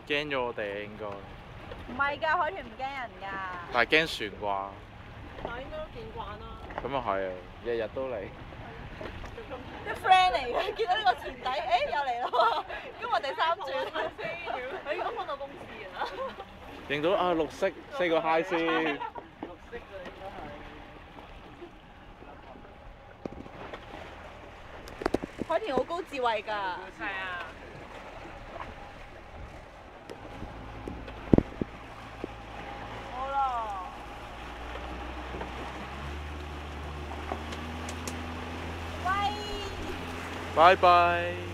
驚咗我哋應該。唔係㗎，海豚唔驚人㗎。但係驚船啩？但係應該都見慣啦。咁又係啊，日日都嚟。啲 friend 嚟嘅，見到呢個前底，又嚟咯喎！今日第三轉。你咁講到公司啦。認到啊綠色，say 個 hi 先。綠色嘅應該係。海豚好高智慧㗎。係啊。好啦。喂。拜拜。